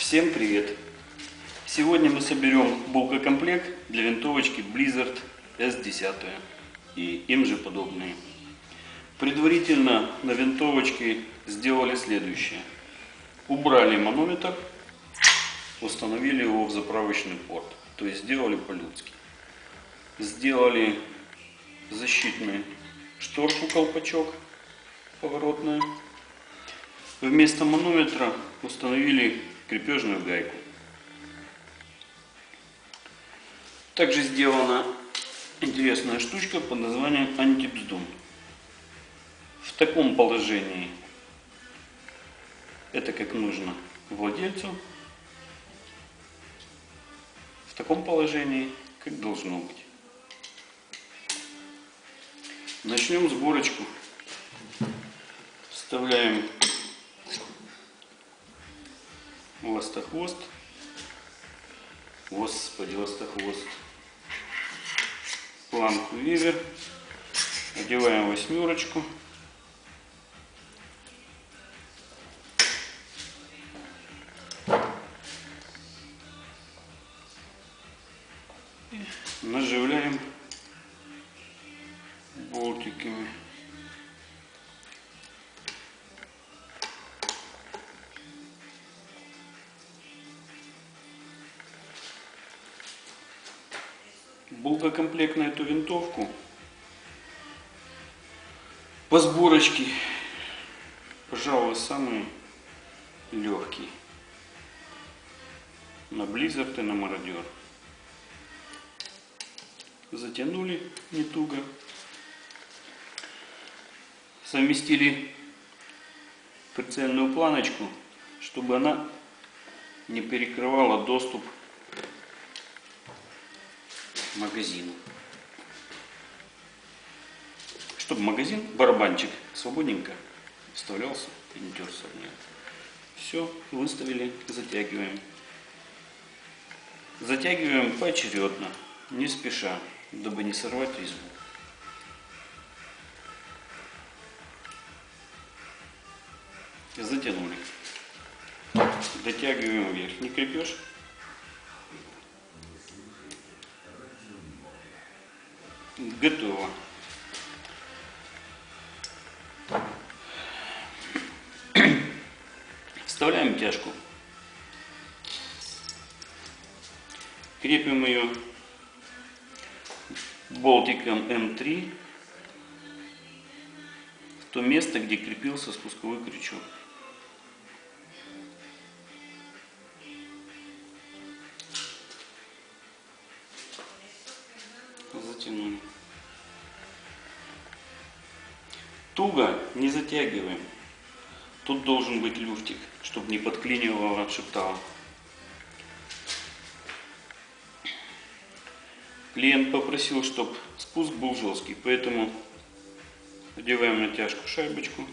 Всем привет! Сегодня мы соберем булкокомплект для винтовочки Blizzard S10 и им же подобные. Предварительно на винтовочке сделали следующее. Убрали манометр, установили его в заправочный порт, то есть сделали по-людски. Сделали защитную шторку колпачок поворотную. Вместо манометра установили крепежную гайку. Также сделана интересная штучка под названием антибздун. В таком положении это как нужно владельцу, в таком положении как должно быть. Начнем сборочку. Вставляем ластохвост. Господи, ластохвост. Планку вивер. Одеваем восьмерочку. И наживляем болтиками. Булкокомплект на эту винтовку по сборочке, пожалуй, самый легкий на Blizzard и на Мародер. Затянули не туго, совместили прицельную планочку, чтобы она не перекрывала доступ к магазину. Чтобы магазин, барабанчик свободненько вставлялся и не терся в нее. Все, выставили, затягиваем. Затягиваем поочередно, не спеша, дабы не сорвать резьбу. Затянули. Дотягиваем верхний крепеж. Готово. Вставляем тяжку. Крепим ее болтиком М3 в то место, где крепился спусковой крючок. Затянули. Туго не затягиваем. Тут должен быть люфтик, чтобы не подклинивало шептало. Клиент попросил, чтобы спуск был жесткий, поэтому одеваем натяжку шайбочку,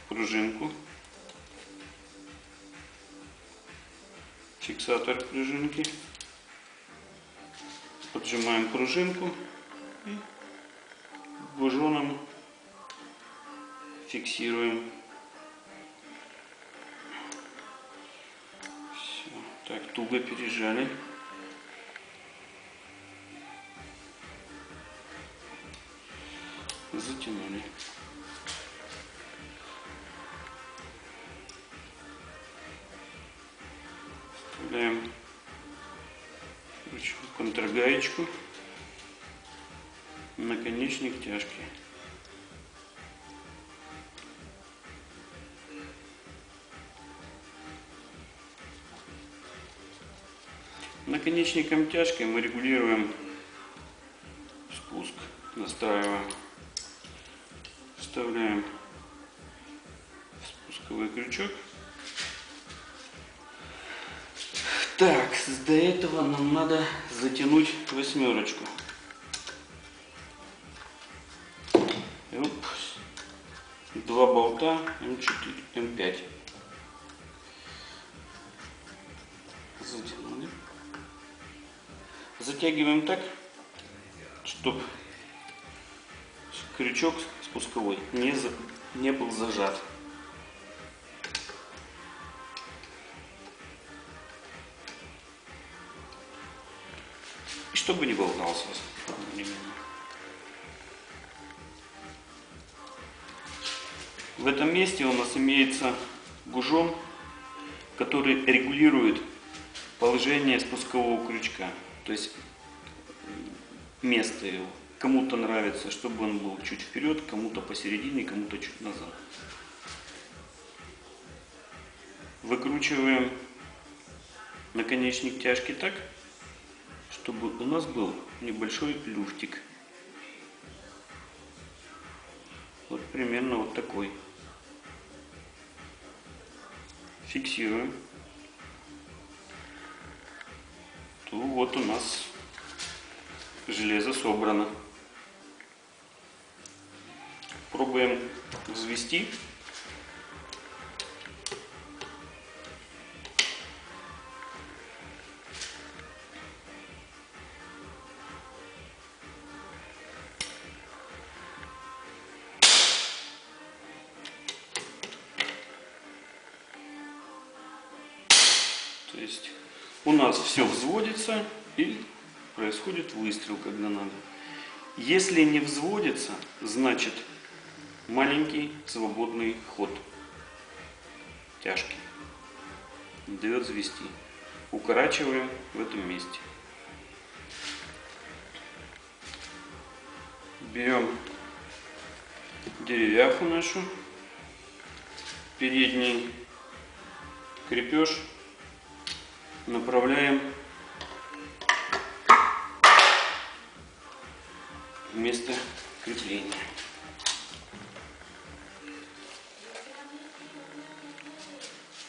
пружинку, фиксатор пружинки, поджимаем пружинку и бужоном фиксируем. Все, так туго пережали. Затянули. Вставляем контргаечку, наконечник тяжки. Наконечником тяжкой мы регулируем спуск, настраиваем, вставляем спусковой крючок. Так, до этого нам надо затянуть восьмерочку. Оп. Два болта М4, М5. Затянули. Затягиваем так, чтобы крючок спусковой не был зажат. чтобы не болтался. В этом месте у нас имеется гужон, который регулирует положение спускового крючка, то есть место его. Кому-то нравится, чтобы он был чуть вперед, кому-то посередине, кому-то чуть назад. Выкручиваем наконечник тяжки так, чтобы у нас был небольшой люфтик. Вот примерно вот такой. Фиксируем. То вот у нас железо собрано. Пробуем взвести. То есть у нас все взводится и происходит выстрел, когда надо. Если не взводится, значит маленький свободный ход тяжки. Дает взвести. Укорачиваем в этом месте. Берем деревяху нашу, передний крепеж направляем в место крепления.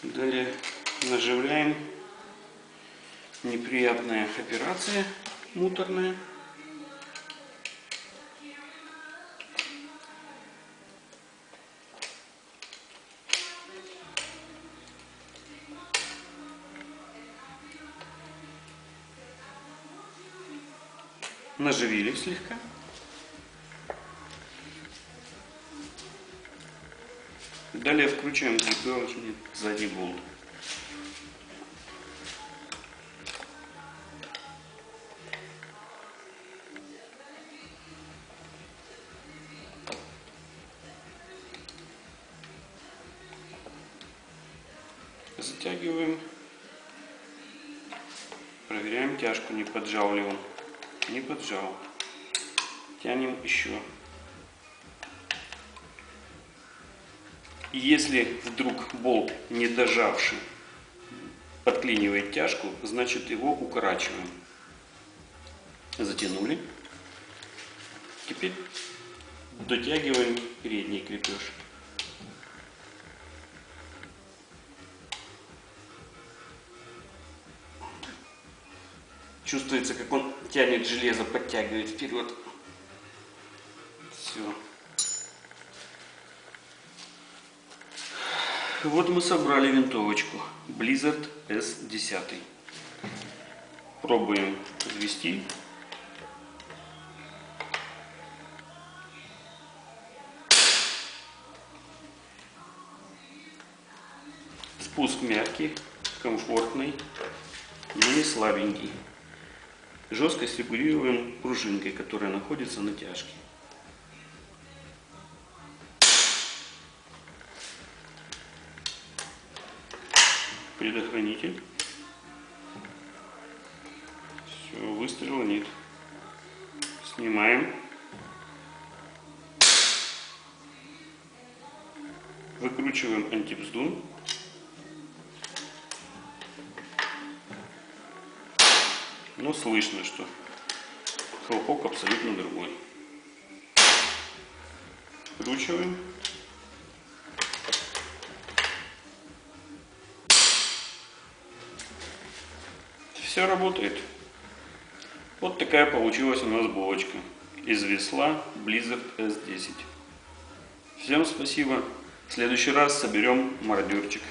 Далее наживляем. Неприятная операция муторная. Наживили слегка. Далее вкручиваем крепежный задний болт. Затягиваем. Проверяем тяжку, не поджал ли он. Не поджал. Тянем еще. И если вдруг болт, не дожавший, подклинивает тяжку, значит его укорачиваем. Затянули. Теперь дотягиваем передний крепеж. Чувствуется, как он тянет железо, подтягивает вперед. Все. Вот мы собрали винтовочку Blizzard S10. Пробуем взвести. Спуск мягкий, комфортный, но не слабенький. Жесткость регулируем пружинкой, которая находится на тяжке. Предохранитель. Все, выстрела нет. Снимаем. Выкручиваем антибздун. Но слышно, что хлопок абсолютно другой. Вкручиваем. Все работает. Вот такая получилась у нас булочка из весла Blizzard S10. Всем спасибо. В следующий раз соберем мародерчик.